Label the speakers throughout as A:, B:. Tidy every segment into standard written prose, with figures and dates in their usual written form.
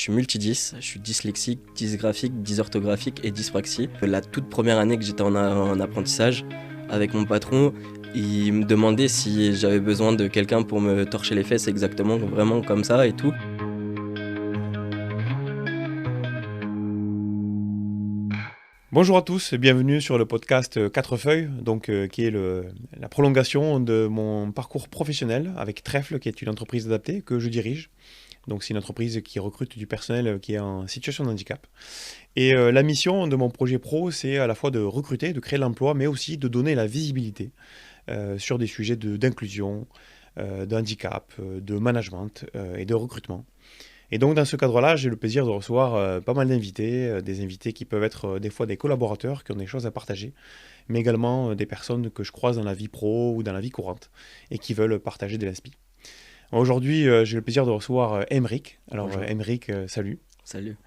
A: suis multidys, je suis dyslexique, dysgraphique, dysorthographique et dyspraxie. La toute première année que j'étais en apprentissage, avec mon patron, il me demandait si j'avais besoin de quelqu'un pour me torcher les fesses exactement, vraiment comme ça et tout.
B: Bonjour à tous et bienvenue sur le podcast 4 feuilles, qui est la prolongation de mon parcours professionnel avec Trèfle, qui est une entreprise adaptée que je dirige. Donc c'est une entreprise qui recrute du personnel qui est en situation de handicap. Et la mission de mon projet pro, c'est à la fois de recruter, de créer l'emploi, mais aussi de donner la visibilité sur des sujets d'inclusion, de handicap, de management et de recrutement. Et donc dans ce cadre-là, j'ai le plaisir de recevoir pas mal d'invités, des invités qui peuvent être des fois des collaborateurs qui ont des choses à partager, mais également des personnes que je croise dans la vie pro ou dans la vie courante et qui veulent partager de l'inspi. Aujourd'hui, j'ai le plaisir de recevoir Aymeric. Alors Aymeric, salut.
A: Salut.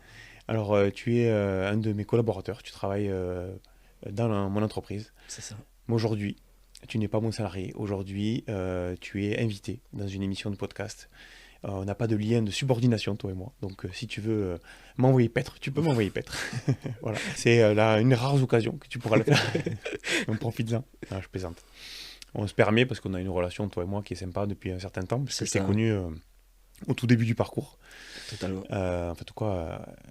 B: Alors tu es un de mes collaborateurs, tu travailles dans mon entreprise.
A: C'est ça.
B: Mais aujourd'hui, tu n'es pas mon salarié. Aujourd'hui, tu es invité dans une émission de podcast. On n'a pas de lien de subordination, toi et moi. Donc, si tu veux m'envoyer paître, tu peux m'envoyer paître. Voilà. C'est là une rare occasion que tu pourras le faire. On profite-en. Non, je plaisante. On se permet parce qu'on a une relation, toi et moi, qui est sympa depuis un certain temps. Parce que je t'ai connu au tout début du parcours.
A: Totalement.
B: En fait,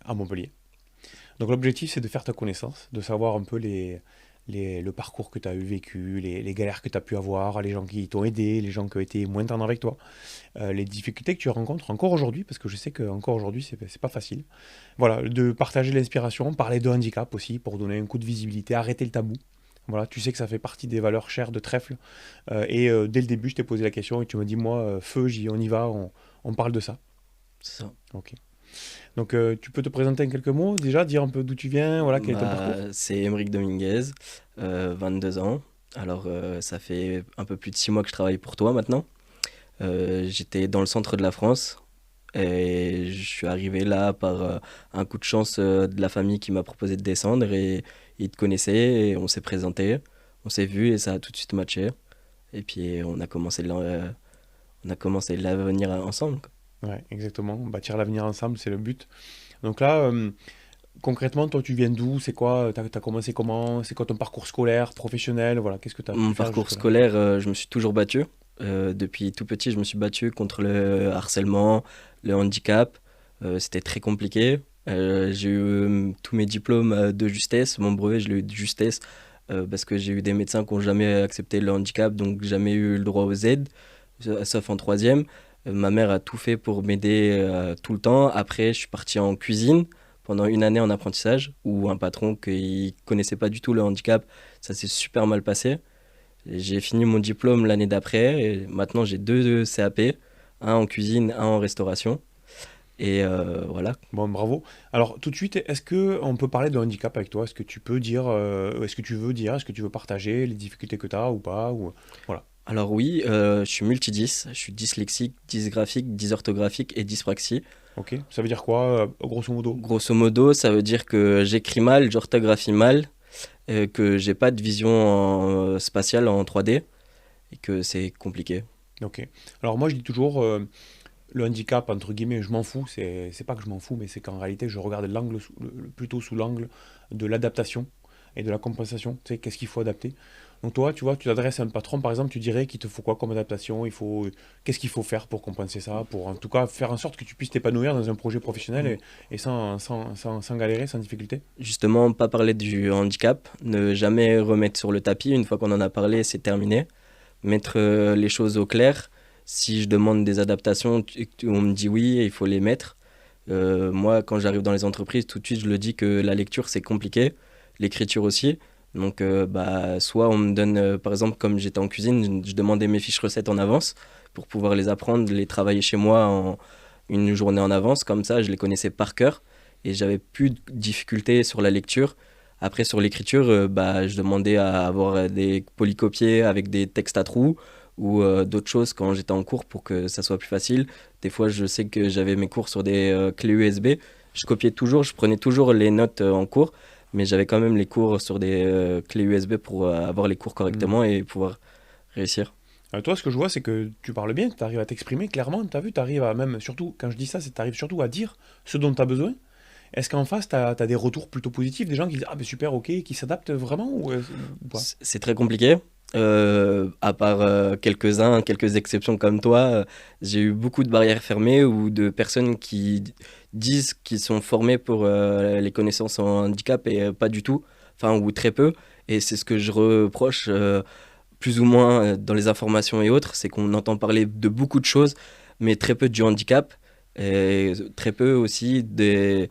B: à Montpellier. Donc, l'objectif, c'est de faire ta connaissance, de savoir un peu le parcours que tu as vécu, les galères que tu as pu avoir, les gens qui t'ont aidé, les gens qui ont été moins tendres avec toi, les difficultés que tu rencontres encore aujourd'hui, parce que je sais qu'encore aujourd'hui, c'est pas facile. Voilà, de partager l'inspiration, parler de handicap aussi, pour donner un coup de visibilité, arrêter le tabou. Voilà, tu sais que ça fait partie des valeurs chères de Trèfle. Dès le début, je t'ai posé la question et tu m'as dit, moi, feu, on y va, on parle de ça.
A: C'est ça.
B: Ok. Donc, tu peux te présenter en quelques mots, déjà, dire un peu d'où tu viens, voilà, quel est ton parcours.
A: C'est Aymeric Dominguez, 22 ans. Alors, ça fait un peu plus de 6 mois que je travaille pour toi maintenant. J'étais dans le centre de la France et je suis arrivé là par un coup de chance de la famille qui m'a proposé de descendre et ils te connaissaient et on s'est présenté, on s'est vu et ça a tout de suite matché. Et puis, on a commencé l'avenir ensemble, quoi.
B: Ouais, exactement. Bâtir l'avenir ensemble, c'est le but. Donc là, concrètement, toi, tu viens d'où? C'est quoi? T'as commencé comment? C'est quoi ton parcours scolaire, professionnel? Voilà, qu'est-ce que tu as
A: Mon
B: pu faire
A: parcours
B: jusque-là?
A: scolaire, je me suis toujours battu. Depuis tout petit, je me suis battu contre le harcèlement, le handicap. C'était très compliqué. J'ai eu tous mes diplômes de justesse. Mon brevet, je l'ai eu de justesse parce que j'ai eu des médecins qui n'ont jamais accepté le handicap, donc jamais eu le droit aux aides, sauf en troisième. Ma mère a tout fait pour m'aider tout le temps. Après, je suis parti en cuisine pendant une année en apprentissage où un patron qui connaissait pas du tout le handicap, ça s'est super mal passé. J'ai fini mon diplôme l'année d'après et maintenant j'ai 2 CAP, un en cuisine, un en restauration. Et voilà.
B: Bon, bravo. Alors, tout de suite, est-ce que on peut parler de handicap avec toi? Est-ce que tu peux dire, est-ce que tu veux dire, est-ce que tu veux partager les difficultés que tu as ou pas ou... Voilà.
A: Alors oui, je suis multidys, je suis dyslexique, dysgraphique, dysorthographique et dyspraxie.
B: Ok. Ça veut dire quoi, grosso modo?
A: Grosso modo, ça veut dire que j'écris mal, j'orthographie mal, que j'ai pas de vision spatiale en 3D et que c'est compliqué.
B: Ok. Alors, moi, je dis toujours, le handicap, entre guillemets, je m'en fous. C'est pas que je m'en fous, mais c'est qu'en réalité, je regarde l'angle plutôt sous l'angle de l'adaptation et de la compensation. Tu sais, qu'est-ce qu'il faut adapter? Donc toi, tu vois, tu t'adresses à un patron, par exemple, tu dirais qu'il te faut quoi comme adaptation? Qu'est-ce qu'il faut faire pour compenser ça? Pour en tout cas faire en sorte que tu puisses t'épanouir dans un projet professionnel et sans galérer, sans difficulté?
A: Justement, pas parler du handicap, ne jamais remettre sur le tapis. Une fois qu'on en a parlé, c'est terminé. Mettre les choses au clair. Si je demande des adaptations, on me dit oui, il faut les mettre. Moi, quand j'arrive dans les entreprises, tout de suite, je le dis que la lecture, c'est compliqué. L'écriture aussi. Donc, soit on me donne, par exemple, comme j'étais en cuisine, je demandais mes fiches recettes en avance pour pouvoir les apprendre, les travailler chez moi en une journée en avance. Comme ça, je les connaissais par cœur et j'avais plus de difficultés sur la lecture. Après, sur l'écriture, je demandais à avoir des polycopiés avec des textes à trous ou d'autres choses quand j'étais en cours pour que ça soit plus facile. Des fois, je sais que j'avais mes cours sur des clés USB. Je copiais toujours, je prenais toujours les notes en cours, mais j'avais quand même les cours sur des clés USB pour avoir les cours correctement et pouvoir réussir.
B: Toi, ce que je vois, c'est que tu parles bien, tu arrives à t'exprimer clairement, tu as vu, tu arrives à même, surtout, quand je dis ça, c'est que tu arrives surtout à dire ce dont tu as besoin. Est-ce qu'en face, tu as des retours plutôt positifs, des gens qui disent ah ben super, ok, qui s'adaptent vraiment ou pas?
A: C'est très compliqué. À part quelques-uns, quelques exceptions comme toi, j'ai eu beaucoup de barrières fermées ou de personnes qui disent qu'ils sont formés pour les connaissances en handicap et pas du tout, enfin ou très peu. Et c'est ce que je reproche plus ou moins dans les informations et autres, c'est qu'on entend parler de beaucoup de choses, mais très peu du handicap et très peu aussi des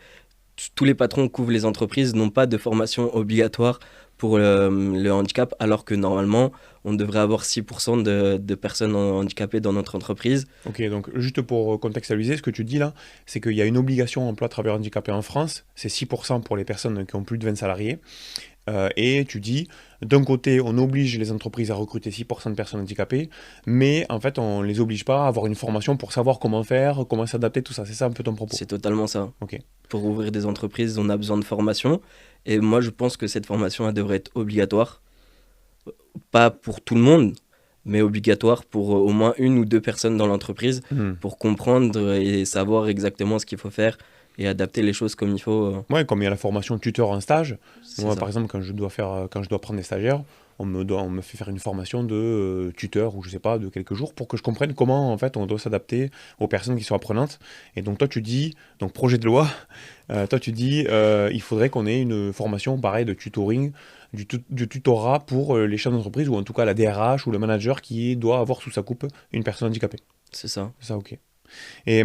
A: tous les patrons qui ouvrent les entreprises n'ont pas de formation obligatoire pour le handicap, alors que normalement, on devrait avoir 6% de personnes handicapées dans notre entreprise.
B: Ok, donc juste pour contextualiser, ce que tu dis là, c'est qu'il y a une obligation emploi travailleur handicapé en France, c'est 6% pour les personnes qui ont plus de 20 salariés. Et tu dis, d'un côté, on oblige les entreprises à recruter 6% de personnes handicapées, mais en fait, on ne les oblige pas à avoir une formation pour savoir comment faire, comment s'adapter, tout ça. C'est ça un peu ton propos.
A: C'est totalement ça.
B: Ok.
A: Pour ouvrir des entreprises, on a besoin de formation. Et moi, je pense que cette formation, elle devrait être obligatoire. Pas pour tout le monde, mais obligatoire pour au moins une ou deux personnes dans l'entreprise
B: Hmm.
A: pour comprendre et savoir exactement ce qu'il faut faire et adapter les choses comme il faut.
B: Ouais, comme il y a la formation tuteur en stage,
A: C'est
B: moi
A: ça.
B: par exemple, quand je dois prendre des stagiaires, on me fait faire une formation de tuteur ou je sais pas, de quelques jours pour que je comprenne comment en fait on doit s'adapter aux personnes qui sont apprenantes. Et donc toi tu dis, donc projet de loi, toi tu dis il faudrait qu'on ait une formation pareil de tutoring, du tutorat pour les chefs d'entreprise ou en tout cas la DRH ou le manager qui doit avoir sous sa coupe une personne handicapée.
A: C'est ça.
B: C'est ça, ok. Et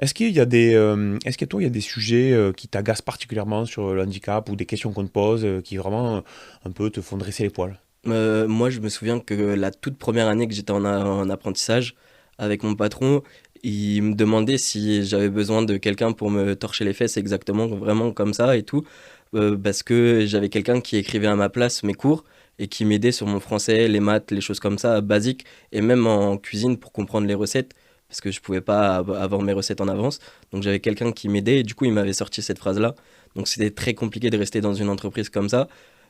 B: est-ce que toi, il y a des sujets qui t'agacent particulièrement sur le handicap ou des questions qu'on te pose qui vraiment un peu te font dresser les poils?
A: Moi, je me souviens que la toute première année que j'étais en apprentissage avec mon patron, il me demandait si j'avais besoin de quelqu'un pour me torcher les fesses exactement, vraiment comme ça et tout, parce que j'avais quelqu'un qui écrivait à ma place mes cours et qui m'aidait sur mon français, les maths, les choses comme ça, basiques, et même en cuisine pour comprendre les recettes, parce que je pouvais pas avoir mes recettes en avance. Donc j'avais quelqu'un qui m'aidait et du coup, il m'avait sorti cette phrase-là. Donc c'était très compliqué de rester dans une entreprise comme ça.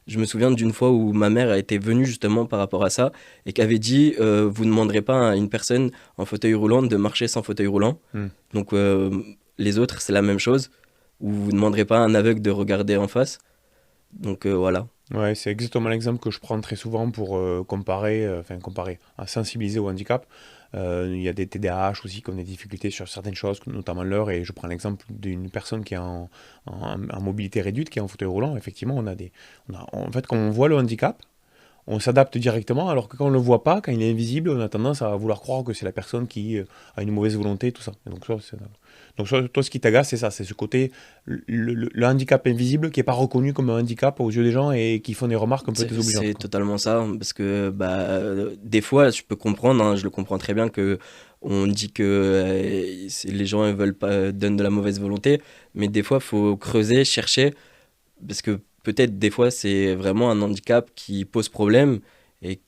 A: Je me souviens d'une fois où ma mère a été venue justement par rapport à ça et qu'avait dit vous ne demanderez pas à une personne en fauteuil roulant de marcher sans fauteuil roulant.
B: Hmm.
A: Donc les autres, c'est la même chose. Ou vous ne demanderez pas à un aveugle de regarder en face. Donc voilà.
B: Ouais, c'est exactement l'exemple que je prends très souvent pour comparer, à sensibiliser au handicap. Il y a des TDAH aussi qui ont des difficultés sur certaines choses, notamment l'heure, et je prends l'exemple d'une personne qui est en mobilité réduite, qui est en fauteuil roulant. Effectivement, en fait, quand on voit le handicap, on s'adapte directement, alors que quand on ne le voit pas, quand il est invisible, on a tendance à vouloir croire que c'est la personne qui a une mauvaise volonté, tout ça. Et donc, toi, ce qui t'agace, c'est ça, c'est ce côté, le handicap invisible qui n'est pas reconnu comme un handicap aux yeux des gens et qui font des remarques un peu désobligeantes,
A: C'est
B: quoi.
A: totalement ça. Parce que des fois, je peux comprendre, hein, je le comprends très bien que on dit que les gens ne veulent pas, donnent de la mauvaise volonté. Mais des fois, il faut creuser, chercher. Parce que peut-être des fois c'est vraiment un handicap qui pose problème et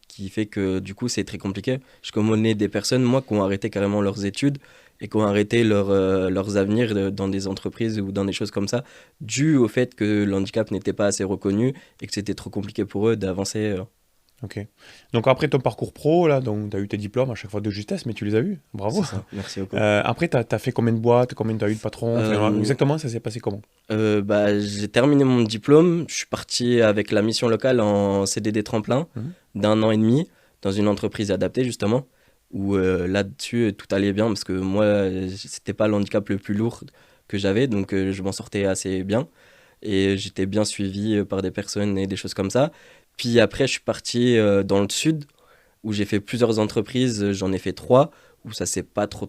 A: qui fait que du coup c'est très compliqué. Je connais des personnes moi qui ont arrêté carrément leurs études et qui ont arrêté leurs avenirs dans des entreprises ou dans des choses comme ça dû au fait que le handicap n'était pas assez reconnu et que c'était trop compliqué pour eux d'avancer.
B: Ok. Donc après ton parcours pro, là, donc tu as eu tes diplômes à chaque fois de justesse, mais tu les as eus. Bravo.
A: C'est ça, merci beaucoup.
B: Après, tu as fait combien de boîtes, combien tu as eu de patrons? Enfin,
A: Euh,
B: exactement, ça s'est passé comment?
A: j'ai terminé mon diplôme, je suis parti avec la mission locale en CDD tremplin
B: Mhm.
A: d'un an et demi dans une entreprise adaptée justement, où là-dessus tout allait bien parce que moi c'était pas le handicap le plus lourd que j'avais, donc je m'en sortais assez bien et j'étais bien suivi par des personnes et des choses comme ça. Puis après je suis parti dans le sud où j'ai fait plusieurs entreprises, j'en ai fait trois, où ça s'est pas trop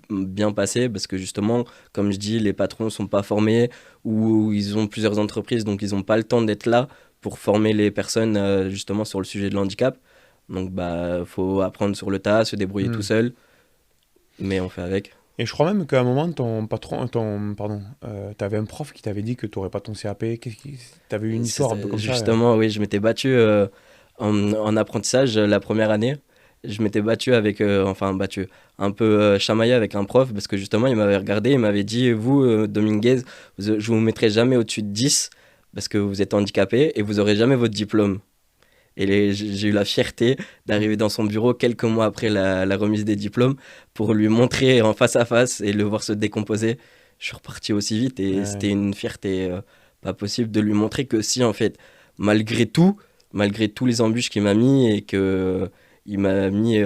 A: bien passé, parce que justement, comme je dis, les patrons sont pas formés, ou ils ont plusieurs entreprises, donc ils ont pas le temps d'être là pour former les personnes justement sur le sujet de l'handicap. Donc bah faut apprendre sur le tas, se débrouiller tout
B: Hmm.
A: seul, mais on fait avec.
B: Et je crois même qu'à un moment, t'avais un prof qui t'avait dit que tu n'aurais pas ton CAP. T'avais eu une histoire un peu comme ça.
A: Justement, oui, je m'étais battu en apprentissage la première année. Je m'étais battu avec, enfin battu, un peu chamaillé avec un prof parce que justement il m'avait regardé, il m'avait dit, vous, Dominguez, je vous mettrai jamais au-dessus de 10 parce que vous êtes handicapé et vous aurez jamais votre diplôme. Et j'ai eu la fierté d'arriver dans son bureau quelques mois après la remise des diplômes pour lui montrer en face à face et le voir se décomposer. Je suis reparti aussi vite et
B: Ouais.
A: c'était une fierté pas possible de lui montrer que si, en fait, malgré tout, malgré tous les embûches qu'il m'a mis et que il m'a mis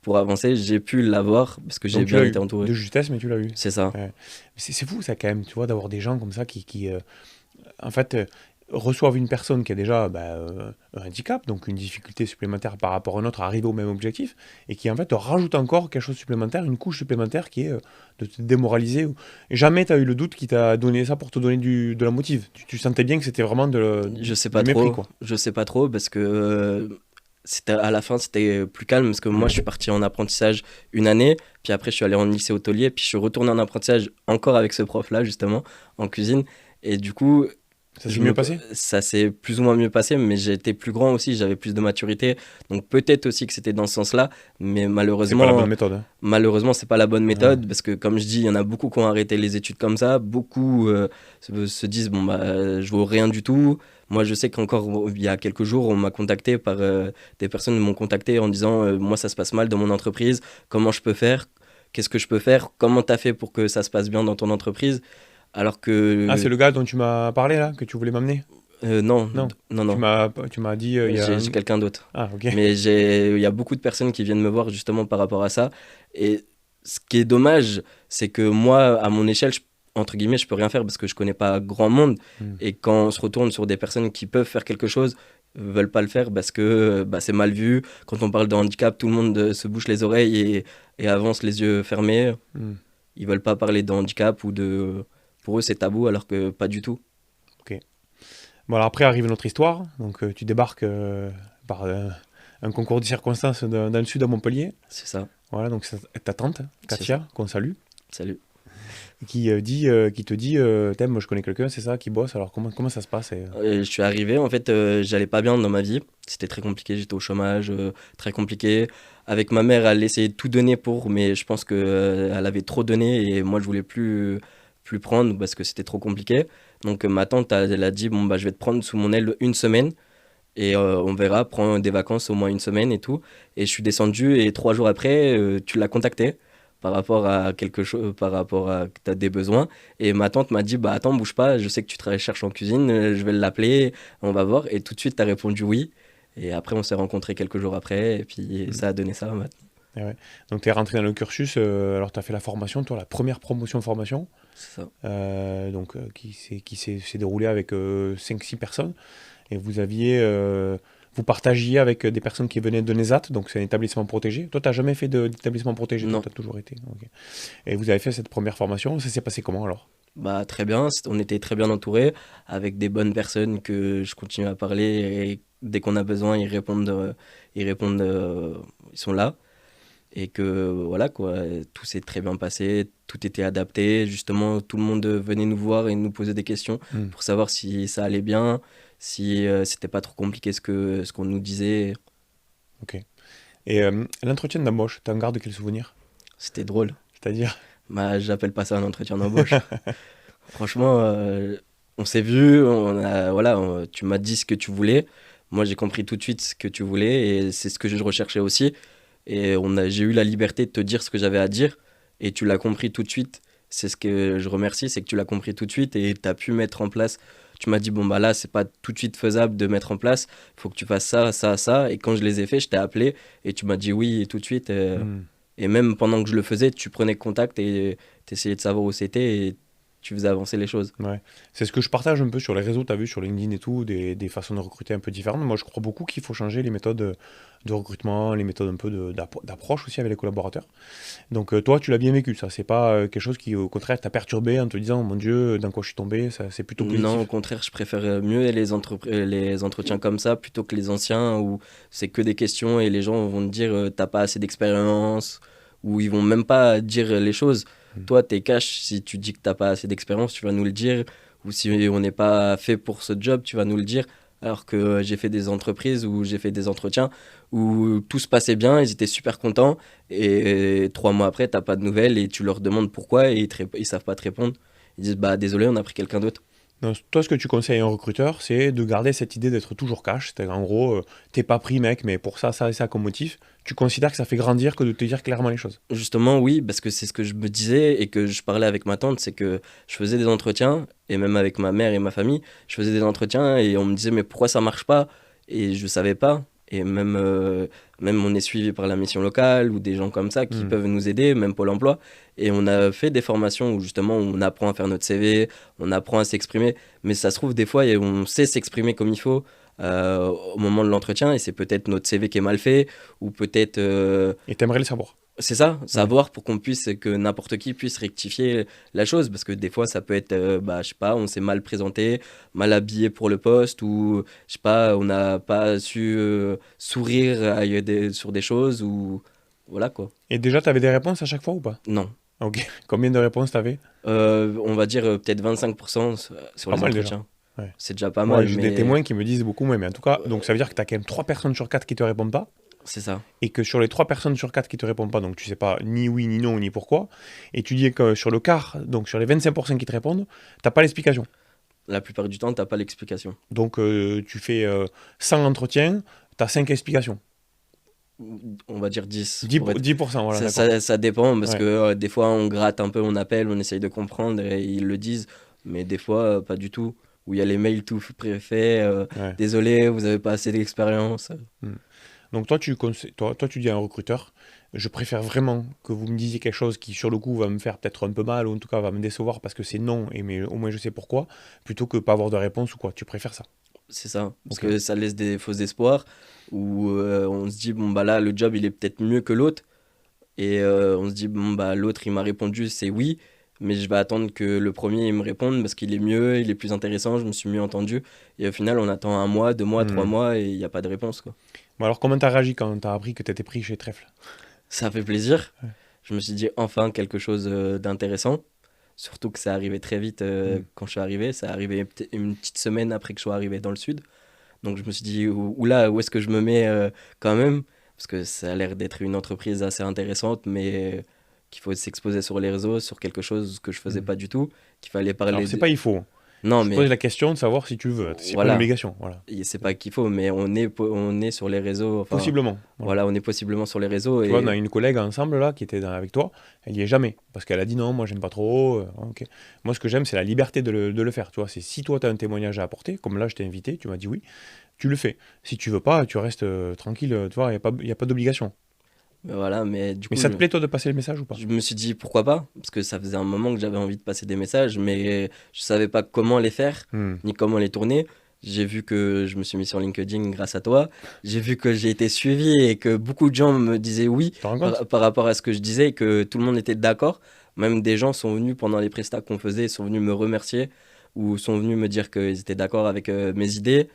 A: pour avancer, j'ai pu l'avoir parce que j'ai
B: Donc tu
A: bien
B: l'as
A: été
B: eu.
A: entouré.
B: De justesse, mais tu l'as eu.
A: C'est ça.
B: Ouais. C'est fou ça quand même, tu vois, d'avoir des gens comme ça qui en fait, reçoivent une personne qui a déjà un handicap, donc une difficulté supplémentaire par rapport à un autre à arriver au même objectif, et qui en fait te rajoute encore quelque chose de supplémentaire, une couche supplémentaire qui est de te démoraliser. Jamais tu as eu le doute qui t'a donné ça pour te donner de la motive. Tu sentais bien que c'était vraiment
A: Je sais
B: du
A: pas
B: mépris,
A: trop.
B: quoi.
A: Je sais pas trop parce que c'était à la fin c'était plus calme parce que moi je suis parti en apprentissage une année, puis après je suis allé en lycée hôtelier, puis je suis retourné en apprentissage encore avec ce prof là justement en cuisine et du coup
B: Ça s'est mieux passé?
A: ça s'est plus ou moins mieux passé, mais j'étais plus grand aussi, j'avais plus de maturité, donc peut-être aussi que c'était dans ce sens-là, mais
B: C'est pas la bonne méthode, hein.
A: malheureusement, c'est pas la bonne
B: Ouais.
A: méthode parce que, comme je dis, il y en a beaucoup qui ont arrêté les études comme ça. Beaucoup se disent, bon, bah, je vaux rien du tout. Moi, je sais qu'encore il y a quelques jours, on m'a contacté par des personnes m'ont contacté en disant, moi, ça se passe mal dans mon entreprise. Comment je peux faire? Qu'est-ce que je peux faire? Comment tu as fait pour que ça se passe bien dans ton entreprise? Alors
B: Ah, c'est
A: que,
B: le gars dont tu m'as parlé là, que tu voulais m'amener?
A: non,
B: Non.
A: non,
B: Tu
A: non,
B: m'as dit il y a
A: j'ai quelqu'un d'autre.
B: Ah, ok.
A: Mais il y a beaucoup de personnes qui viennent me voir justement par rapport à ça. Et ce qui est dommage, c'est que moi, à mon échelle, entre guillemets, je peux rien faire parce que je connais pas grand monde.
B: Hmm.
A: Et quand on se retourne sur des personnes qui peuvent faire quelque chose, veulent pas le faire parce que bah, c'est mal vu. Quand on parle de handicap, tout le monde se bouche les oreilles et avance les yeux fermés.
B: Hmm.
A: Ils veulent pas parler de handicap ou de... Pour eux, c'est tabou alors que pas du tout.
B: Ok. Bon, alors après arrive notre histoire. Donc tu débarques par un concours de circonstances dans le sud à Montpellier.
A: C'est ça.
B: Voilà, donc c'est ta tante,
A: C'est
B: Katia, qu'on salue,
A: Salut.
B: qui te dit, Thème, moi je connais quelqu'un, c'est ça, qui bosse. Alors comment ça se passe
A: Je suis arrivé, en fait, j'allais pas bien dans ma vie. C'était très compliqué, j'étais au chômage, très compliqué. Avec ma mère, elle essayait de tout donner pour, mais je pense qu'elle avait trop donné et moi, je voulais plus prendre parce que c'était trop compliqué. Donc, ma tante, elle a dit, bon, bah, je vais te prendre sous mon aile une semaine et on verra, prends des vacances au moins une semaine et tout. Et je suis descendu et 3 jours après, tu l'as contacté par rapport à quelque chose, par rapport à que tu as des besoins. Et ma tante m'a dit, bah attends, bouge pas, je sais que tu cherches en cuisine, je vais l'appeler, on va voir. Et tout de suite, tu as répondu oui. Et après, on s'est rencontrés quelques jours après, et puis ça a donné ça.
B: Eh ouais. Donc tu es rentré dans le cursus, alors tu as fait la formation, toi, la première promotion formation,
A: C'est ça.
B: donc s'est déroulée avec 5-6 personnes. Et vous partagiez avec des personnes qui venaient de Nesat, donc c'est un établissement protégé. Toi, tu n'as jamais fait d'établissement protégé, toi,
A: Non.
B: tu as toujours été. Ok. Et vous avez fait cette première formation, ça s'est passé comment alors?
A: Bah, très bien, on était très bien entourés, avec des bonnes personnes que je continue à parler, et dès qu'on a besoin, ils sont là. Et que voilà quoi, tout s'est très bien passé, tout était adapté. Justement, tout le monde venait nous voir et nous poser des questions
B: Hmm.
A: pour savoir si ça allait bien, si c'était pas trop compliqué ce qu'on nous disait.
B: Ok. Et l'entretien d'embauche, tu en gardes quel souvenir?
A: C'était drôle.
B: C'est-à-dire?
A: Bah, j'appelle pas ça un entretien d'embauche. Franchement, on s'est vu, voilà, tu m'as dit ce que tu voulais. Moi, j'ai compris tout de suite ce que tu voulais et c'est ce que je recherchais aussi. Et j'ai eu la liberté de te dire ce que j'avais à dire et tu l'as compris tout de suite. C'est ce que je remercie, c'est que tu l'as compris tout de suite et tu as pu mettre en place. Tu m'as dit, bon, bah là, c'est pas tout de suite faisable de mettre en place. Il faut que tu fasses ça, ça, ça. Et quand je les ai fait, je t'ai appelé et tu m'as dit oui tout de suite.
B: Hmm.
A: Et même pendant que je le faisais, tu prenais contact et tu essayais de savoir où c'était et tu faisais avancer les choses.
B: Ouais. C'est ce que je partage un peu sur les réseaux, tu as vu, sur LinkedIn et tout, des façons de recruter un peu différentes. Moi, je crois beaucoup qu'il faut changer les méthodes de recrutement, les méthodes un peu d'approche aussi avec les collaborateurs. Donc, toi, tu l'as bien vécu, ça. C'est pas quelque chose qui, au contraire, t'a perturbé en te disant, mon Dieu, dans quoi je suis tombé, ça, c'est plutôt
A: Non, au
B: positif.
A: contraire, je préfère mieux les entretiens comme ça plutôt que les anciens où c'est que des questions et les gens vont te dire t'as pas assez d'expérience ou ils vont même pas dire les choses.
B: Hmm.
A: Toi, t'es cash, si tu dis que t'as pas assez d'expérience, tu vas nous le dire. Ou si on n'est pas fait pour ce job, tu vas nous le dire. Alors que j'ai fait des entreprises où j'ai fait des entretiens où tout se passait bien, ils étaient super contents et 3 mois après, t'as pas de nouvelles et tu leur demandes pourquoi et ils savent pas te répondre. Ils disent bah désolé, on a pris quelqu'un d'autre.
B: Donc, toi, ce que tu conseilles à un recruteur, c'est de garder cette idée d'être toujours cash. C'est-à-dire, en gros, t'es pas pris, mec, mais pour ça, ça et ça comme motif. Tu considères que ça fait grandir que de te dire clairement les choses.
A: Justement, oui, parce que c'est ce que je me disais et que je parlais avec ma tante, c'est que je faisais des entretiens, et même avec ma mère et ma famille, je faisais des entretiens et on me disait, mais pourquoi ça marche pas? Et je savais pas. Et même on est suivi par la mission locale ou des gens comme ça qui
B: Hmm.
A: peuvent nous aider, même Pôle emploi. Et on a fait des formations où justement on apprend à faire notre CV, on apprend à s'exprimer. Mais ça se trouve, des fois, on sait s'exprimer comme il faut au moment de l'entretien et c'est peut-être notre CV qui est mal fait ou peut-être
B: Et t'aimerais le savoir.
A: c'est ça,
B: Ouais.
A: savoir pour qu'on puisse, que n'importe qui puisse rectifier la chose, parce que des fois ça peut être, bah, je sais pas, on s'est mal présenté, mal habillé pour le poste, ou je sais pas, on n'a pas su sourire sur des choses, ou voilà quoi.
B: Et déjà, t'avais des réponses à chaque fois ou pas?
A: Non.
B: Ok. Combien de réponses t'avais?
A: On va dire peut-être 25%
B: C'est
A: sur
B: pas
A: les
B: mal déjà.
A: entretiens.
B: Ouais.
A: C'est déjà pas
B: Moi,
A: mal,
B: j'ai des
A: mais
B: témoins qui me disent beaucoup moins, mais en tout cas, donc ça veut dire que tu as quand même 3 personnes sur 4 qui te répondent pas,
A: c'est ça.
B: et que sur les 3 personnes sur 4 qui te répondent pas, donc tu sais pas ni oui, ni non, ni pourquoi, et tu dis que sur le quart, donc sur les 25% qui te répondent, t'as pas l'explication.
A: La plupart du temps, t'as pas l'explication.
B: Donc tu fais 100 entretiens, tu as 5 explications.
A: On va dire 10
B: 10,
A: pour être.
B: 10%, voilà,
A: Ça,
B: d'accord.
A: ça dépend parce que
B: Ouais.
A: des fois on gratte un peu, on appelle, on essaye de comprendre et ils le disent, mais des fois pas du tout. Où il y a les mails tout préfaits,
B: Ouais.
A: désolé, vous avez pas assez d'expérience.
B: Hmm. Donc toi, tu dis à un recruteur, je préfère vraiment que vous me disiez quelque chose qui sur le coup va me faire peut-être un peu mal ou en tout cas va me décevoir parce que c'est non et mais au moins je sais pourquoi, plutôt que pas avoir de réponse ou quoi. Tu préfères ça.
A: C'est ça, parce
B: Ok.
A: que ça laisse des faux espoirs où on se dit, bon bah là, le job il est peut-être mieux que l'autre et on se dit, bon bah l'autre il m'a répondu, c'est oui, mais je vais attendre que le premier il me réponde parce qu'il est mieux, il est plus intéressant, je me suis mieux entendu. Et au final, on attend un mois, 2 mois, trois
B: Hmm.
A: mois et il n'y a pas de réponse, quoi.
B: Bon alors comment t'as réagi quand t'as appris que t'étais pris chez Trèfle?
A: Ça fait plaisir.
B: Ouais.
A: Je me suis dit enfin quelque chose d'intéressant. Surtout que ça arrivait très vite
B: Hmm.
A: quand je suis arrivé. Ça arrivait une petite semaine après que je sois arrivé dans le sud. Donc je me suis dit, oula, où est-ce que je me mets quand même? Parce que ça a l'air d'être une entreprise assez intéressante, mais qu'il faut s'exposer sur les réseaux, sur quelque chose que je faisais
B: Hmm.
A: pas du tout. Qu'il fallait
B: Alors
A: parler
B: c'est
A: de.
B: pas il faut.
A: Non,
B: Je
A: mais
B: pose la question de savoir si tu le veux. C'est pas une
A: voilà.
B: obligation. Voilà.
A: Et c'est pas qu'il faut, mais on est sur les réseaux. Enfin,
B: Possiblement. Voilà.
A: voilà, on est possiblement sur les réseaux.
B: Tu vois, on
A: Et
B: a une collègue ensemble là qui était avec toi, elle y est jamais parce qu'elle a dit non, moi j'aime pas trop. Ok. Moi ce que j'aime c'est la liberté de le faire. Tu vois, c'est si toi tu as un témoignage à apporter, comme là je t'ai invité, tu m'as dit oui, tu le fais. Si tu veux pas, tu restes tranquille, tu vois, y a pas d'obligation.
A: voilà, mais du
B: Mais
A: coup,
B: ça te plaît toi de passer le message ou pas?
A: je me suis dit pourquoi pas, parce que ça faisait un moment que j'avais envie de passer des messages, mais je savais pas comment les faire,
B: Hmm.
A: ni comment les tourner. J'ai vu que je me suis mis sur LinkedIn grâce à toi. J'ai vu que j'ai été suivi et que beaucoup de gens me disaient oui
B: Tu te rends compte?
A: par rapport à ce que je disais et que tout le monde était d'accord. Même des gens sont venus pendant les prestats qu'on faisait, sont venus me remercier ou sont venus me dire qu'ils étaient d'accord avec mes idées,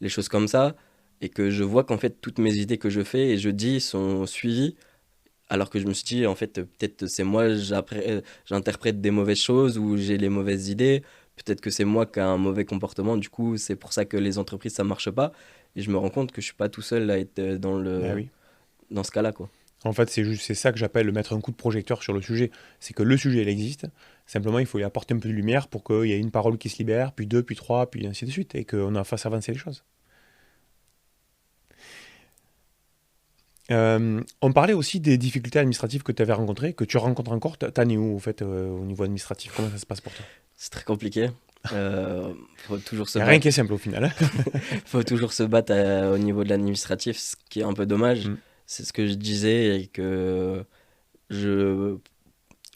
A: les choses comme ça. Et que je vois qu'en fait, toutes mes idées que je fais et je dis sont suivies. Alors que je me suis dit, en fait, peut-être c'est moi, j'interprète des mauvaises choses ou j'ai les mauvaises idées. Peut-être que c'est moi qui ai un mauvais comportement. Du coup, c'est pour ça que les entreprises, ça marche pas. Et je me rends compte que je suis pas tout seul à être
B: Ah oui.
A: dans ce cas-là, quoi.
B: En fait, c'est ça que j'appelle mettre un coup de projecteur sur le sujet. C'est que le sujet, il existe. Simplement, il faut y apporter un peu de lumière pour qu'il y ait une parole qui se libère, puis deux, puis trois, puis ainsi de suite, et qu'on en fasse avancer les choses. On parlait aussi des difficultés administratives que tu avais rencontrées, que tu rencontres encore. T'en es où, au fait, au niveau administratif? Comment ça se passe pour toi?
A: C'est très compliqué. Faut toujours se
B: Il n'y a rien
A: battre.
B: qui est simple au final, hein.
A: Faut toujours se battre au niveau de l'administratif, ce qui est un peu dommage.
B: Mm.
A: C'est ce que je disais et que je,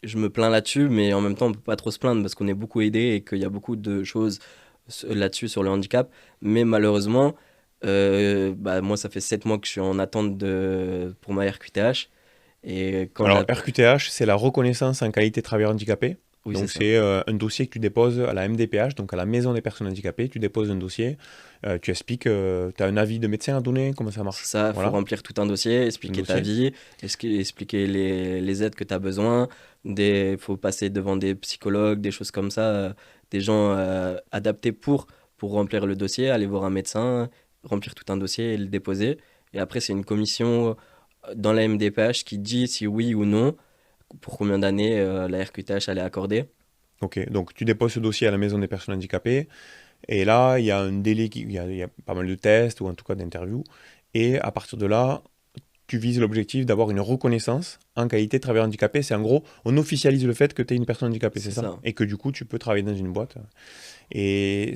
A: je me plains là-dessus, mais en même temps, on peut pas trop se plaindre parce qu'on est beaucoup aidé et qu'il y a beaucoup de choses là-dessus sur le handicap. Mais malheureusement, bah, moi, ça fait 7 mois que je suis en attente pour ma RQTH. Et quand
B: Alors,
A: j'ai.
B: RQTH, c'est la reconnaissance en qualité de travailleur handicapé.
A: Oui, c'est
B: Donc,
A: ça.
B: c'est un dossier que tu déposes à la MDPH, donc à la Maison des personnes handicapées. Tu déposes un dossier, tu expliques, tu as un avis de médecin à donner, comment ça
A: C'est
B: marche.
A: ça, il faut
B: Voilà,
A: remplir tout un dossier,
B: un
A: expliquer ta
B: dossier.
A: vie, expliquer les aides que tu as besoin. Il faut passer devant des psychologues, des choses comme ça, des gens adaptés pour remplir le dossier, aller voir un médecin, remplir tout un dossier et le déposer. Et après, c'est une commission dans la MDPH qui dit si oui ou non, pour combien d'années la RQTH elle est accordée.
B: Ok, donc tu déposes ce dossier à la maison des personnes handicapées, et là, il y a un délai, il y a pas mal de tests, ou en tout cas d'interviews, et à partir de là, tu vises l'objectif d'avoir une reconnaissance en qualité de travailleur handicapé. C'est en gros, on officialise le fait que tu es une personne handicapée, c'est
A: C'est
B: ça?
A: ça.
B: Et que du coup, tu peux travailler dans une boîte. Et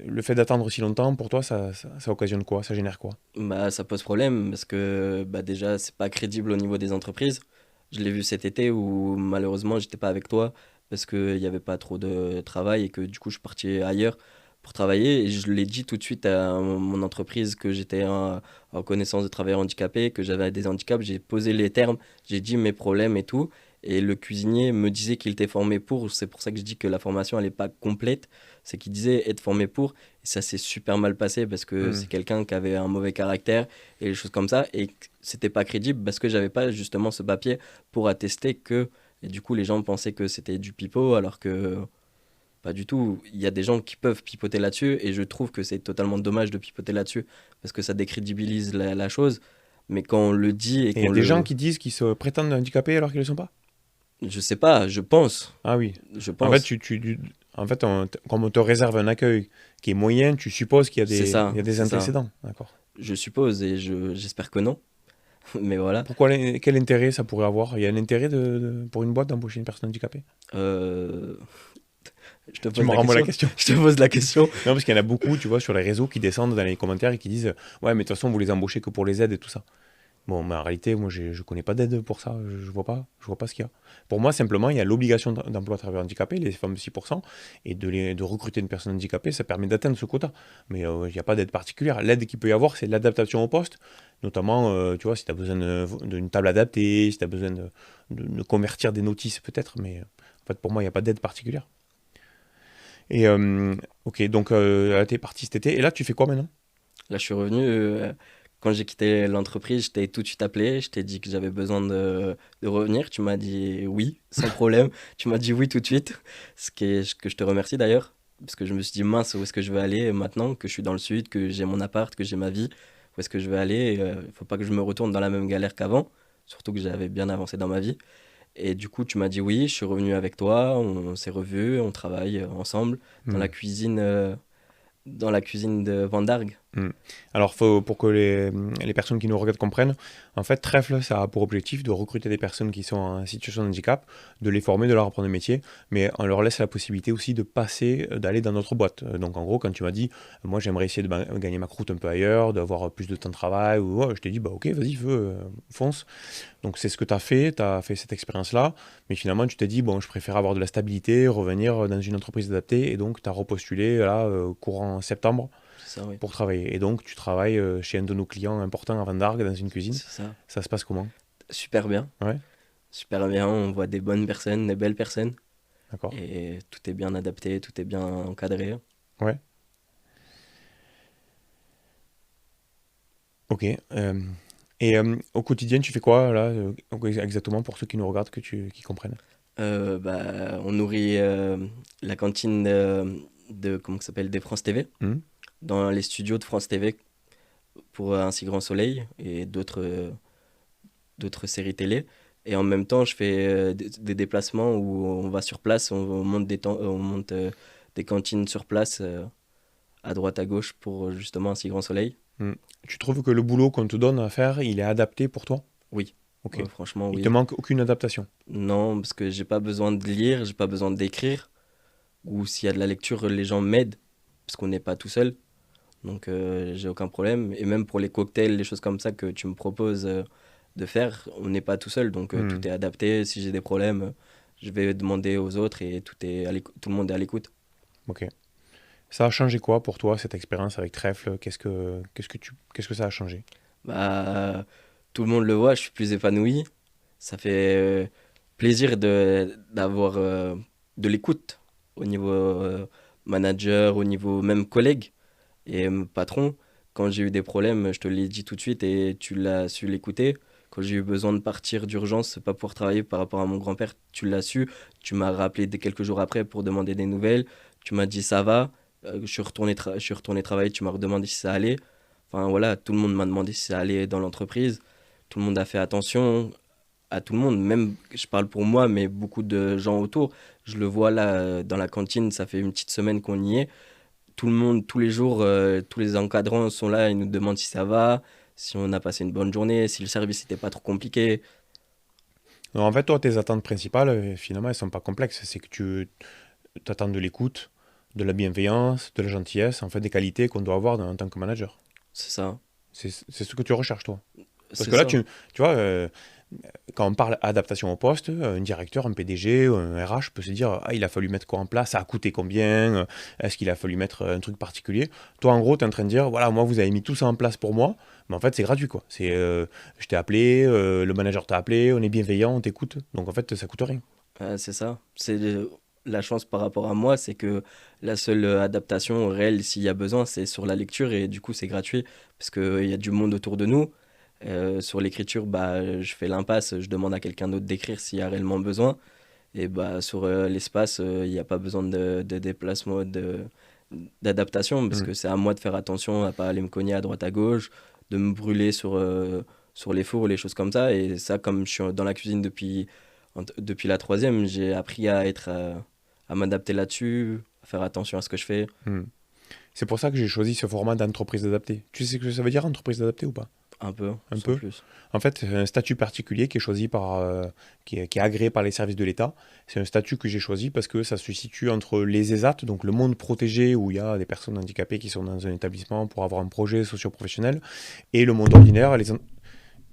B: le fait d'attendre si longtemps, pour toi, ça occasionne quoi? Ça génère quoi?
A: Bah, ça pose problème parce que bah, déjà, c'est pas crédible au niveau des entreprises. Je l'ai vu cet été où malheureusement, j'étais pas avec toi parce qu'il n'y avait pas trop de travail et que du coup, je suis parti ailleurs pour travailler. Et je l'ai dit tout de suite à mon entreprise que j'étais en connaissance de travailleurs handicapés, que j'avais des handicaps. J'ai posé les termes, j'ai dit mes problèmes et tout. Et le cuisinier me disait qu'il était formé pour. C'est pour ça que je dis que la formation, elle n'est pas complète. C'est qu'il disait être formé pour. Et ça s'est super mal passé parce que
B: Hmm.
A: c'est quelqu'un qui avait un mauvais caractère et les choses comme ça. Et c'était pas crédible parce que j'avais pas justement ce papier pour attester que. Et du coup, les gens pensaient que c'était du pipeau alors que pas du tout. Il y a des gens qui peuvent pipoter là-dessus et je trouve que c'est totalement dommage de pipoter là-dessus parce que ça décrédibilise la chose. Mais quand on le dit et
B: Et il y a
A: qu'on
B: des gens
A: le.
B: qui disent qu'ils se prétendent handicapés alors qu'ils ne le sont pas?
A: Je sais pas, je pense.
B: Ah oui.
A: Je
B: En fait,
A: pense.
B: en fait comme on te réserve un accueil qui est moyen, tu supposes qu'il y a
A: C'est
B: il
A: ça,
B: y a des
A: c'est ça.
B: antécédents. D'accord.
A: Je suppose et j'espère que non. Mais voilà.
B: Pourquoi, quel intérêt ça pourrait avoir? Il y a un intérêt pour une boîte d'embaucher une personne handicapée?
A: Euh, Je te
B: Tu
A: pose
B: me
A: la
B: renvoies la
A: question.
B: question.
A: Je te pose la question.
B: Non, parce qu'il y en a beaucoup, tu vois, sur les réseaux qui descendent dans les commentaires et qui disent ouais, mais de toute façon, vous les embauchez que pour les aides et tout ça. Bon, mais en réalité, moi, je connais pas d'aide pour ça. Je vois pas ce qu'il y a. Pour moi, simplement, il y a l'obligation d'emploi à travailleurs handicapés, les fameux 6%, et de recruter une personne handicapée, ça permet d'atteindre ce quota. Mais il n'y a pas d'aide particulière. L'aide qu'il peut y avoir, c'est l'adaptation au poste, notamment, tu vois, si tu as besoin d'une table adaptée, si tu as besoin de convertir des notices, peut-être, mais en fait, pour moi, il n'y a pas d'aide particulière. Et ok, donc là, t'es parti cet été, et là, tu fais quoi maintenant?
A: Là, je suis revenu. Quand j'ai quitté l'entreprise, je t'ai tout de suite appelé. Je t'ai dit que j'avais besoin de revenir. Tu m'as dit oui, sans problème. Tu m'as dit oui tout de suite. Ce que je te remercie d'ailleurs. Parce que je me suis dit, mince, où est-ce que je vais aller maintenant que je suis dans le sud, que j'ai mon appart, que j'ai ma vie? Où est-ce que je vais aller? Il faut pas que je me retourne dans la même galère qu'avant. Surtout que j'avais bien avancé dans ma vie. Et du coup, tu m'as dit oui, je suis revenu avec toi. On s'est revus, on travaille ensemble dans
B: Hmm.
A: dans la cuisine de Vendargue.
B: Hmm. Alors, pour que les personnes qui nous regardent comprennent, en fait, Trèfle, ça a pour objectif de recruter des personnes qui sont en situation de handicap, de les former, de leur apprendre le métier, mais on leur laisse la possibilité aussi de passer, d'aller dans notre boîte. Donc, en gros, quand tu m'as dit, moi, j'aimerais essayer de gagner ma croûte un peu ailleurs, d'avoir plus de temps de travail, ou ouais, je t'ai dit, bah ok, vas-y, fonce. Donc, c'est ce que tu as fait cette expérience-là, mais finalement, tu t'es dit, bon, je préfère avoir de la stabilité, revenir dans une entreprise adaptée, et donc, tu as repostulé, là, courant septembre
A: C'est ça, oui.
B: pour travailler. Et donc, tu travailles chez un de nos clients importants à Vendargue, dans une cuisine.
A: C'est ça.
B: Ça se passe comment?
A: Super bien.
B: Ouais,
A: Super bien. On voit des bonnes personnes, des belles personnes.
B: d'accord.
A: Et tout est bien adapté, tout est bien encadré.
B: Ouais, ok. Et au quotidien, tu fais quoi, là, exactement, pour ceux qui nous regardent, qui comprennent?
A: Bah, on nourrit la cantine comment ça s'appelle, des France TV,
B: Hmm.
A: dans les studios de France TV pour Un si grand soleil et d'autres séries télé. Et en même temps, je fais des déplacements où on va sur place, on monte on monte des cantines sur place à droite à gauche pour justement Un si grand soleil.
B: Hmm. Tu trouves que le boulot qu'on te donne à faire, il est adapté pour toi?
A: Oui,
B: Ok.
A: ouais, franchement,
B: Il te
A: oui.
B: manque aucune adaptation?
A: Non, parce que j'ai pas besoin de lire, j'ai pas besoin d'écrire. Ou s'il y a de la lecture, les gens m'aident, parce qu'on n'est pas tout seul. Donc j'ai aucun problème. Et même pour les cocktails, les choses comme ça que tu me proposes de faire, on n'est pas tout seul. Donc
B: Hmm.
A: tout est adapté. Si j'ai des problèmes, je vais demander aux autres et tout le monde est à l'écoute.
B: Ok. Ça a changé quoi pour toi, cette expérience avec Trèfle? Qu'est-ce que ça a changé?
A: Bah, tout le monde le voit, je suis plus épanoui. Ça fait plaisir d'avoir de l'écoute au niveau manager, au niveau même collègue et patron. Quand j'ai eu des problèmes, je te l'ai dit tout de suite et tu l'as su l'écouter. Quand j'ai eu besoin de partir d'urgence, pas pouvoir travailler par rapport à mon grand-père, tu l'as su. Tu m'as rappelé dès quelques jours après pour demander des nouvelles. Tu m'as dit ça va. Je suis retourné travailler, tu m'as redemandé si ça allait. Enfin voilà, tout le monde m'a demandé si ça allait dans l'entreprise. Tout le monde a fait attention. à tout le monde. Même, je parle pour moi, mais beaucoup de gens autour. Je le vois là dans la cantine, ça fait une petite semaine qu'on y est. Tout le monde, tous les jours, tous les encadrants sont là, ils nous demandent si ça va, si on a passé une bonne journée, si le service n'était pas trop compliqué.
B: Donc, en fait, toi, tes attentes principales, finalement, elles sont pas complexes. C'est que tu attends de l'écoute, de la bienveillance, de la gentillesse, en fait, des qualités qu'on doit avoir en tant que manager.
A: C'est ça,
B: C'est ce que tu recherches, toi. Parce
A: c'est
B: que là,
A: ça.
B: tu vois, quand on parle adaptation au poste, un directeur, un PDG, un RH peut se dire, ah, il a fallu mettre quoi en place, ça a coûté combien, est-ce qu'il a fallu mettre un truc particulier. Toi, en gros, tu es en train de dire, voilà, moi, vous avez mis tout ça en place pour moi, mais en fait, c'est gratuit, quoi. Je t'ai appelé, le manager t'a appelé, on est bienveillant, on t'écoute. Donc, en fait, ça coûte rien.
A: C'est ça. La chance par rapport à moi, c'est que la seule adaptation réelle, s'il y a besoin, c'est sur la lecture et du coup, c'est gratuit parce qu'il y a du monde autour de nous. Sur l'écriture, bah, je fais l'impasse, je demande à quelqu'un d'autre d'écrire s'il y a réellement besoin. Et bah, sur l'espace, il n'y a pas besoin de déplacement, d'adaptation parce
B: Hmm.
A: que c'est à moi de faire attention à pas aller me cogner à droite à gauche, de me brûler sur les fours, les choses comme ça. Et ça, comme je suis dans la cuisine depuis la troisième, j'ai appris à m'adapter là-dessus, à faire attention à ce que je fais,
B: Hmm. C'est pour ça que j'ai choisi ce format d'entreprise adaptée. Tu sais ce que ça veut dire, entreprise adaptée ou pas?
A: un peu,
B: Un
A: sans
B: peu.
A: plus.
B: En fait, c'est un statut particulier qui est choisi qui est agréé par les services de l'État. C'est un statut que j'ai choisi parce que ça se situe entre les ESAT, donc le monde protégé où il y a des personnes handicapées qui sont dans un établissement pour avoir un projet socio-professionnel, et le monde ordinaire,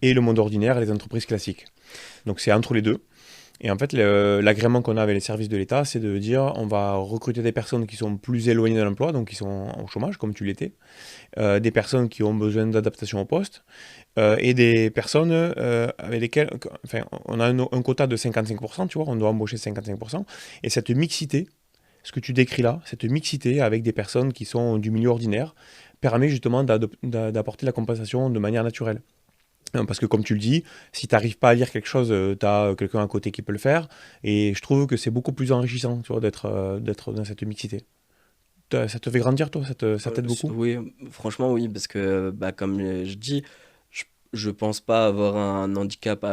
B: et le monde ordinaire et les entreprises classiques. Donc c'est entre les deux. Et en fait, l'agrément qu'on a avec les services de l'État, c'est de dire on va recruter des personnes qui sont plus éloignées de l'emploi, donc qui sont au chômage, comme tu l'étais, des personnes qui ont besoin d'adaptation au poste, et des personnes avec lesquelles, enfin, on a un quota de 55%, tu vois, on doit embaucher 55%, et cette mixité, ce que tu décris là, cette mixité avec des personnes qui sont du milieu ordinaire, permet justement d'apporter la compensation de manière naturelle. Parce que comme tu le dis, si tu n'arrives pas à lire quelque chose, tu as quelqu'un à côté qui peut le faire, et je trouve que c'est beaucoup plus enrichissant, tu vois, d'être dans cette mixité. Ça te fait grandir, toi? Ça t'aide beaucoup?
A: Oui, franchement, oui, parce que, bah, comme je dis, je, je pense pas avoir un handicap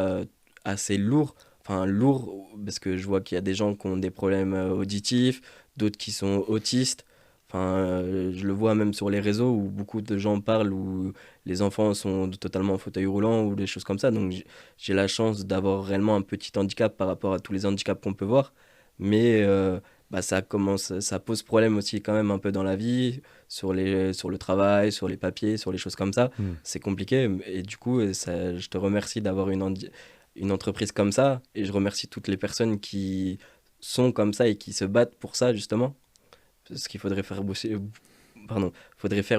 A: assez lourd. Enfin, lourd, parce que je vois qu'il y a des gens qui ont des problèmes auditifs, d'autres qui sont autistes. Enfin, je le vois même sur les réseaux où beaucoup de gens parlent, où les enfants sont totalement en fauteuil roulant ou des choses comme ça. Donc, j'ai la chance d'avoir réellement un petit handicap par rapport à tous les handicaps qu'on peut voir. Mais bah, ça pose problème aussi quand même un peu dans la vie, sur le travail, sur les papiers, sur les choses comme ça.
B: Hmm.
A: C'est compliqué. Et du coup, je te remercie d'avoir une entreprise comme ça. Et je remercie toutes les personnes qui sont comme ça et qui se battent pour ça, justement. Parce qu'il faudrait faire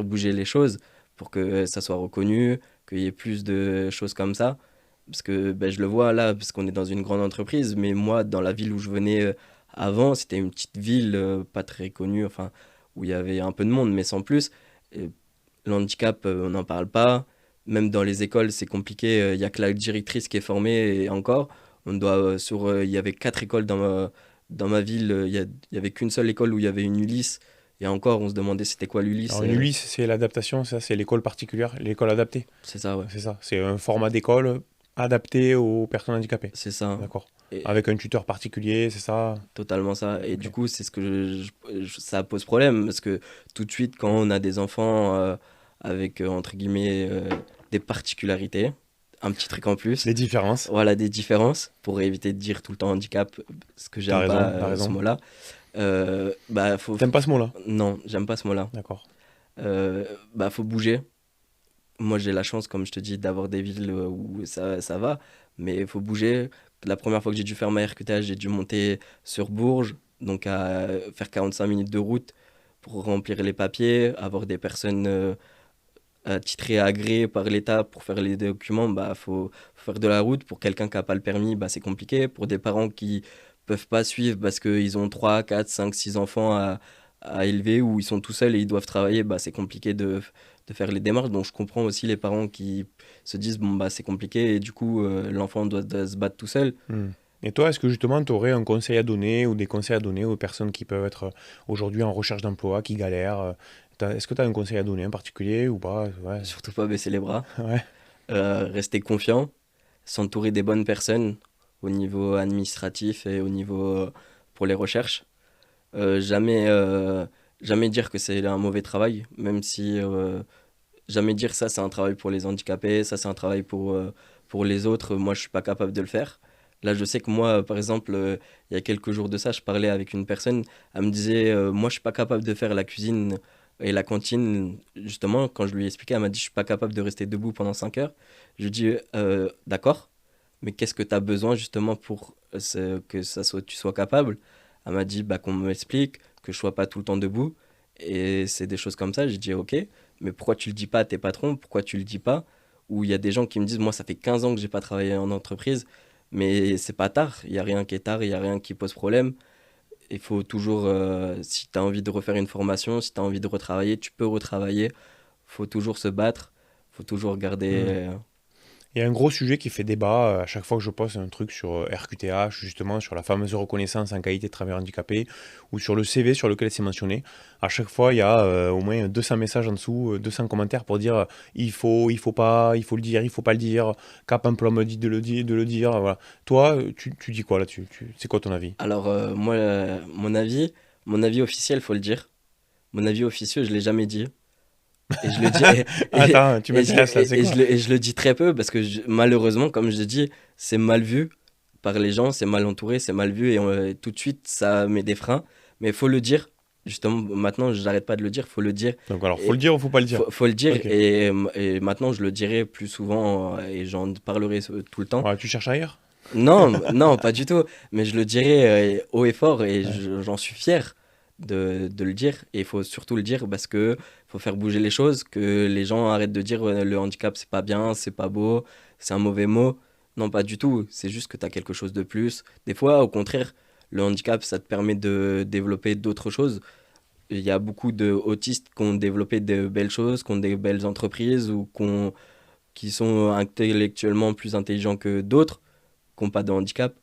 A: bouger les choses pour que ça soit reconnu, qu'il y ait plus de choses comme ça. Parce que ben, je le vois là, parce qu'on est dans une grande entreprise, mais moi, dans la ville où je venais avant, c'était une petite ville pas très connue, enfin, où il y avait un peu de monde, mais sans plus. Et le handicap, on n'en parle pas. Même dans les écoles, c'est compliqué. Il n'y a que la directrice qui est formée et encore. Il y avait 4 écoles dans ma ville. Il y avait qu'une seule école où il y avait une Ulysse. Et encore, on se demandait c'était quoi l'Ulysse.
B: Alors, une ULIS, c'est l'adaptation, ça, c'est l'école particulière, l'école adaptée.
A: C'est ça, ouais.
B: C'est ça. C'est un format d'école adapté aux personnes handicapées.
A: C'est ça.
B: D'accord.
A: Et
B: Avec un tuteur particulier, c'est ça.
A: totalement ça. Et du
B: Ok.
A: coup, c'est ce que ça pose problème. Parce que tout de suite, quand on a des enfants avec, entre guillemets, des particularités, un petit truc en plus,
B: Les différences.
A: voilà, des différences, pour éviter de dire tout le temps handicap, parce que
B: T'as
A: j'aime pas
B: raison, t'as
A: ce
B: raison.
A: mot-là. Bah,
B: T'aimes pas ce mot-là?
A: non, j'aime pas ce mot-là.
B: D'accord.
A: Bah, faut bouger. Moi, j'ai la chance, comme je te dis, d'avoir des villes où ça va, mais il faut bouger. La première fois que j'ai dû faire ma RQTH, j'ai dû monter sur Bourges, donc à faire 45 minutes de route pour remplir les papiers, avoir des personnes attitrées, agréées par l'État pour faire les documents, bah faut faire de la route. Pour quelqu'un qui n'a pas le permis, bah c'est compliqué. Pour des parents qui peuvent pas suivre parce qu'ils ont 3 4 5 6 enfants à élever ou ils sont tout seuls et ils doivent travailler, bah c'est compliqué de faire les démarches. Donc je comprends aussi les parents qui se disent, bon bah c'est compliqué et du coup l'enfant doit se battre tout seul.
B: Hmm. Et toi, est-ce que justement tu aurais un conseil à donner ou des conseils à donner aux personnes qui peuvent être aujourd'hui en recherche d'emploi, qui galèrent? Est-ce que tu as un conseil à donner en particulier ou pas? Ouais.
A: Surtout pas baisser les bras,
B: Ouais.
A: rester confiant. s'entourer des bonnes personnes au niveau administratif et au niveau pour les recherches. Jamais, jamais dire que c'est un mauvais travail, même si jamais dire ça c'est un travail pour les handicapés, ça c'est un travail pour les autres, moi je suis pas capable de le faire. Là je sais que moi par exemple il y a quelques jours de ça je parlais avec une personne, elle me disait moi je suis pas capable de faire la cuisine et la cantine, justement quand je lui ai expliqué elle m'a dit je suis pas capable de rester debout pendant 5 heures. Je lui ai dit d'accord, mais qu'est-ce que tu as besoin justement pour que tu sois capable? Elle m'a dit bah, qu'on m'explique, que je sois pas tout le temps debout. Et c'est des choses comme ça. J'ai dit ok, mais pourquoi tu le dis pas à tes patrons? Pourquoi tu le dis pas? Ou il y a des gens qui me disent moi ça fait 15 ans que j'ai pas travaillé en entreprise, mais c'est pas tard. Il y a rien qui est tard, il y a rien qui pose problème. Il faut toujours, si tu as envie de refaire une formation, si tu as envie de retravailler, tu peux retravailler. Faut toujours se battre, faut toujours garder.
B: Hmm. Il y a un gros sujet qui fait débat à chaque fois que je poste un truc sur RQTH, justement sur la fameuse reconnaissance en qualité de travailleur handicapé, ou sur le CV sur lequel c'est mentionné. À chaque fois, il y a au moins 200 messages en dessous, 200 commentaires pour dire il faut pas, il faut le dire, il faut pas le dire, Cap Emploi me dit de le dire. Voilà. Toi, tu dis quoi là-dessus? C'est quoi ton avis?
A: Alors moi, mon avis officiel, faut le dire. Mon avis officieux, je l'ai jamais dit. Et je le dis,
B: Attends, tu
A: et
B: m'intéresses là, c'est quoi?
A: et je le dis très peu parce que malheureusement, comme je dis, c'est mal vu par les gens, c'est mal entouré, c'est mal vu et tout de suite, ça met des freins. Mais il faut le dire. Justement, maintenant, je n'arrête pas de le dire, faut le dire.
B: Donc alors, faut le
A: Et
B: dire ou faut pas le dire?
A: faut le dire
B: Ok.
A: et maintenant, je le dirai plus souvent et j'en parlerai tout le temps.
B: Ouais, tu cherches ailleurs?
A: Non, non, pas du tout. Mais je le dirai haut et fort et
B: Ouais.
A: j'en suis fier de le dire. Et il faut surtout le dire parce que faut faire bouger les choses, que les gens arrêtent de dire le handicap c'est pas bien, c'est pas beau, c'est un mauvais mot. Non, pas du tout. C'est juste que tu as quelque chose de plus. Des fois, au contraire, le handicap ça te permet de développer d'autres choses. Il y a beaucoup d'autistes qui ont développé de belles choses, qui ont des belles entreprises ou qui sont intellectuellement plus intelligents que d'autres qui n'ont pas de handicap,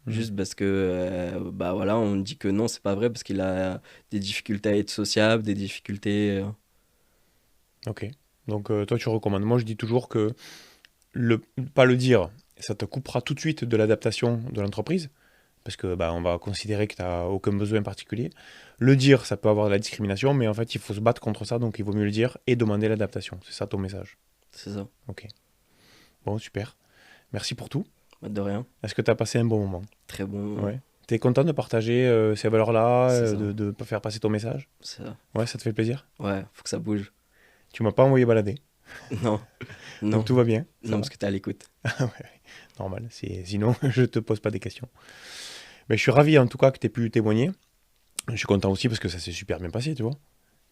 B: Hmm.
A: juste parce que bah voilà, on dit que non, c'est pas vrai parce qu'il a des difficultés à être sociable, des difficultés.
B: Ok. Donc toi, tu recommandes. Moi, je dis toujours que le, pas le dire, ça te coupera tout de suite de l'adaptation de l'entreprise, parce que bah, on va considérer que tu n'as aucun besoin particulier. Le dire, ça peut avoir de la discrimination, mais en fait, il faut se battre contre ça, donc il vaut mieux le dire et demander l'adaptation. C'est ça ton message.
A: C'est ça.
B: Ok. Bon, super. Merci pour tout.
A: Bah, de rien.
B: Est-ce que tu as passé un bon moment?
A: Très bon.
B: Ouais. T'es content de partager ces valeurs-là,
A: C'est ça.
B: de faire passer ton message?
A: C'est ça.
B: Ouais, ça te fait plaisir?
A: Ouais, faut que ça bouge.
B: Tu m'as pas envoyé balader,
A: Non,
B: donc
A: non,
B: tout va bien. Ça
A: non,
B: va.
A: parce que t'es à l'écoute.
B: Ah ouais, normal. Sinon, je te pose pas des questions. Mais je suis ravi en tout cas que tu aies pu témoigner. Je suis content aussi parce que ça s'est super bien passé, tu vois.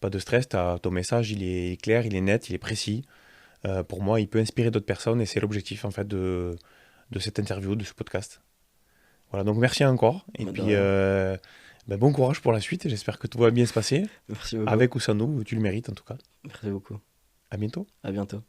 B: Pas de stress, ton message, il est clair, il est net, il est précis. Pour moi, il peut inspirer d'autres personnes et c'est l'objectif en fait de cette interview, de ce podcast. Voilà, donc merci encore. Et
A: Bah, de
B: puis,
A: rien.
B: bon courage pour la suite. J'espère que tout va bien se passer.
A: Merci beaucoup.
B: Avec ou sans nous, tu le mérites en tout cas.
A: Merci beaucoup.
B: À bientôt.
A: À bientôt.